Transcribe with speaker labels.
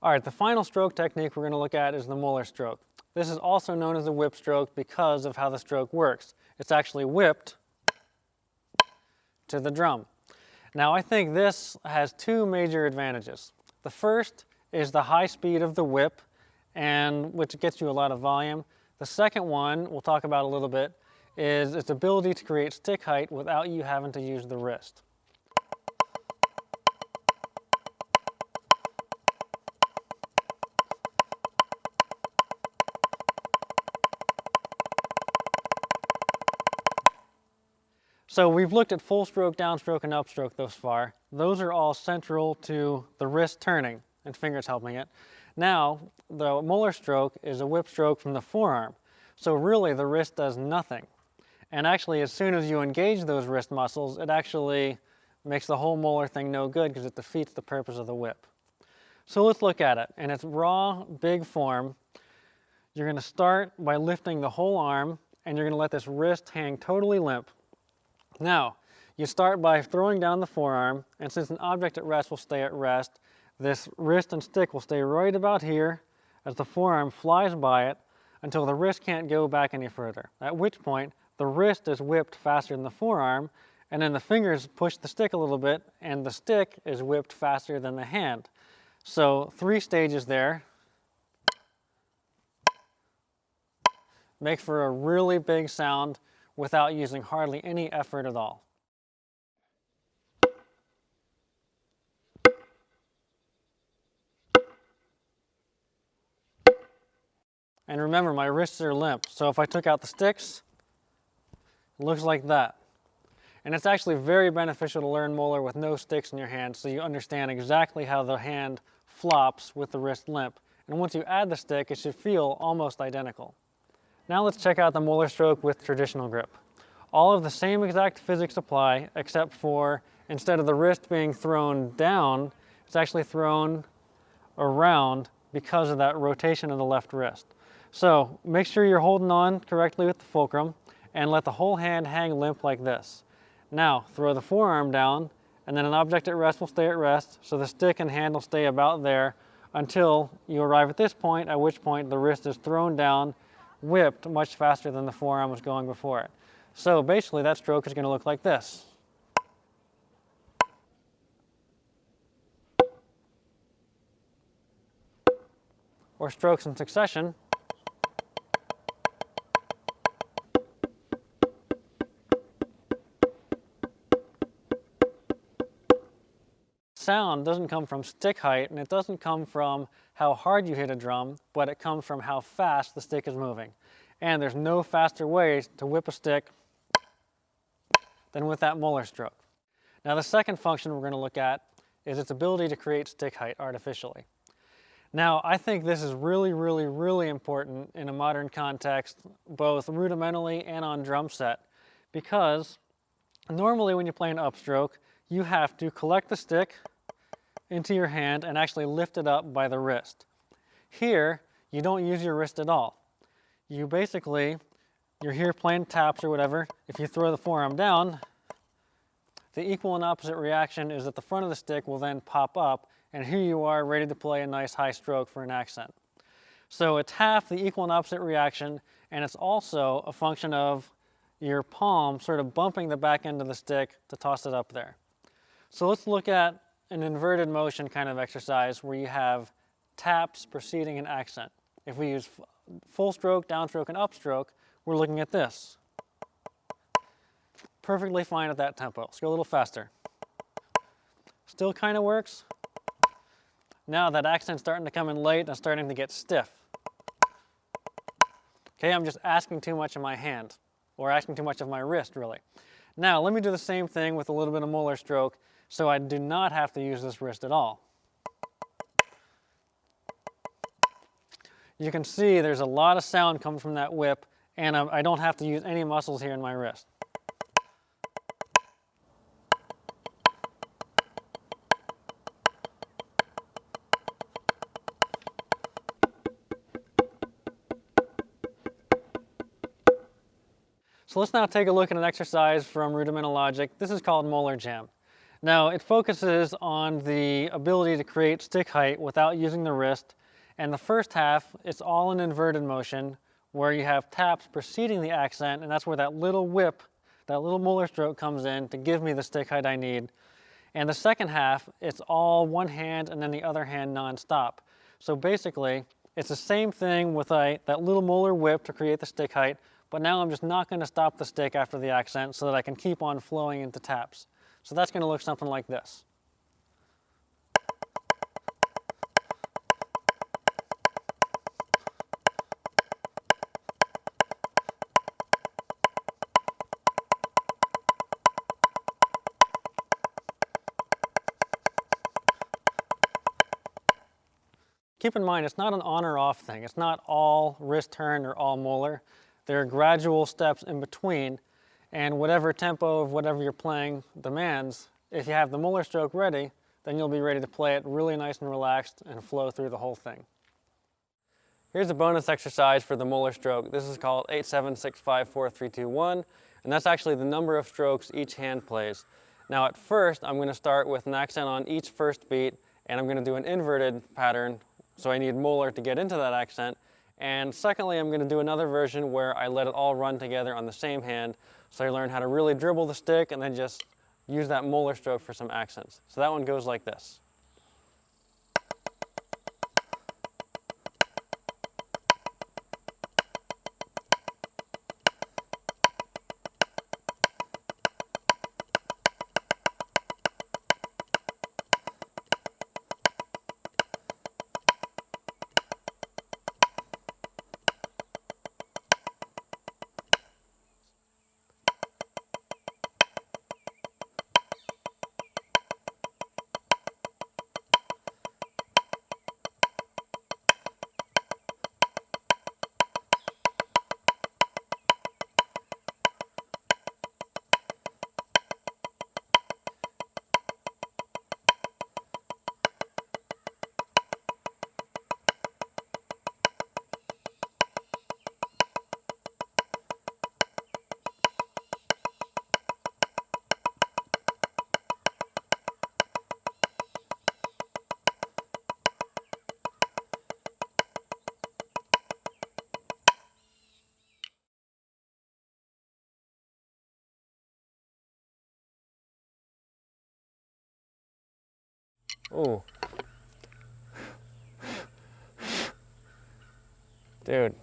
Speaker 1: All right, the final stroke technique we're going to look at is the Molar Stroke. This is also known as the whip stroke because of how the stroke works. It's actually whipped to the drum. Now I think this has two major advantages. The first is the high speed of the whip, and which gets you a lot of volume. The second one, we'll talk about a little bit, is its ability to create stick height without you having to use the wrist. So we've looked at full stroke, downstroke, and upstroke thus far. Those are all central to the wrist turning and fingers helping it. Now, the Molar Stroke is a whip stroke from the forearm. So really the wrist does nothing. And actually, as soon as you engage those wrist muscles, it actually makes the whole molar thing no good because it defeats the purpose of the whip. So let's look at it. In its raw, big form, you're going to start by lifting the whole arm, and you're going to let this wrist hang totally limp. Now, you start by throwing down the forearm, and since an object at rest will stay at rest, this wrist and stick will stay right about here as the forearm flies by it until the wrist can't go back any further, at which point the wrist is whipped faster than the forearm, and then the fingers push the stick a little bit, and the stick is whipped faster than the hand. So 3 stages there. Make for a really big sound without using hardly any effort at all. And remember, my wrists are limp, so if I took out the sticks, it looks like that. And it's actually very beneficial to learn Molar with no sticks in your hand, so you understand exactly how the hand flops with the wrist limp. And once you add the stick, it should feel almost identical. Now let's check out the Molar Stroke with traditional grip. All of the same exact physics apply, except for instead of the wrist being thrown down, it's actually thrown around because of that rotation of the left wrist. So make sure you're holding on correctly with the fulcrum and let the whole hand hang limp like this. Now throw the forearm down, and then an object at rest will stay at rest, so the stick and hand will stay about there until you arrive at this point, at which point the wrist is thrown down, whipped much faster than the forearm was going before it. So basically that stroke is going to look like this. Or strokes in succession. Sound doesn't come from stick height, and it doesn't come from how hard you hit a drum, but it comes from how fast the stick is moving. And there's no faster way to whip a stick than with that Molar Stroke. Now the second function we're going to look at is its ability to create stick height artificially. Now I think this is really important in a modern context, both rudimentally and on drum set, because normally when you play an upstroke, you have to collect the stick into your hand and actually lift it up by the wrist. Here, you don't use your wrist at all. You basically, you're here playing taps or whatever. If you throw the forearm down, the equal and opposite reaction is that the front of the stick will then pop up, and here you are ready to play a nice high stroke for an accent. So it's half the equal and opposite reaction, and it's also a function of your palm sort of bumping the back end of the stick to toss it up there. So let's look at an inverted motion kind of exercise where you have taps preceding an accent. If we use full stroke, downstroke, and upstroke, we're looking at this. Perfectly fine at that tempo. Let's go a little faster. Still kind of works. Now that accent's starting to come in late and starting to get stiff. Okay, I'm just asking too much of my hand, or asking too much of my wrist, really. Now let me do the same thing with a little bit of Molar Stroke, so I do not have to use this wrist at all. You can see there's a lot of sound coming from that whip, and I don't have to use any muscles here in my wrist. So let's now take a look at an exercise from Rudimental Logic. This is called Molar Jam. Now it focuses on the ability to create stick height without using the wrist, and the first half, it's all in inverted motion, where you have taps preceding the accent, and that's where that little whip, that little Molar stroke comes in to give me the stick height I need. And the second half, it's all one hand and then the other hand non-stop. So basically, it's the same thing with that little molar whip to create the stick height, but now I'm just not going to stop the stick after the accent so that I can keep on flowing into taps. So that's going to look something like this. Keep in mind, it's not an on or off thing. It's not all wrist turn or all molar. There are gradual steps in between, and whatever tempo of whatever you're playing demands, if you have the Molar stroke ready, then you'll be ready to play it really nice and relaxed and flow through the whole thing. Here's a bonus exercise for the Molar stroke. This is called 8-7-6-5-4-3-2-1, and that's actually the number of strokes each hand plays. Now at first, I'm going to start with an accent on each first beat, and I'm going to do an inverted pattern, so I need molar to get into that accent. And secondly, I'm going to do another version where I let it all run together on the same hand, so I learn how to really dribble the stick and then just use that Molar stroke for some accents. So that one goes like this. Ooh. Dude,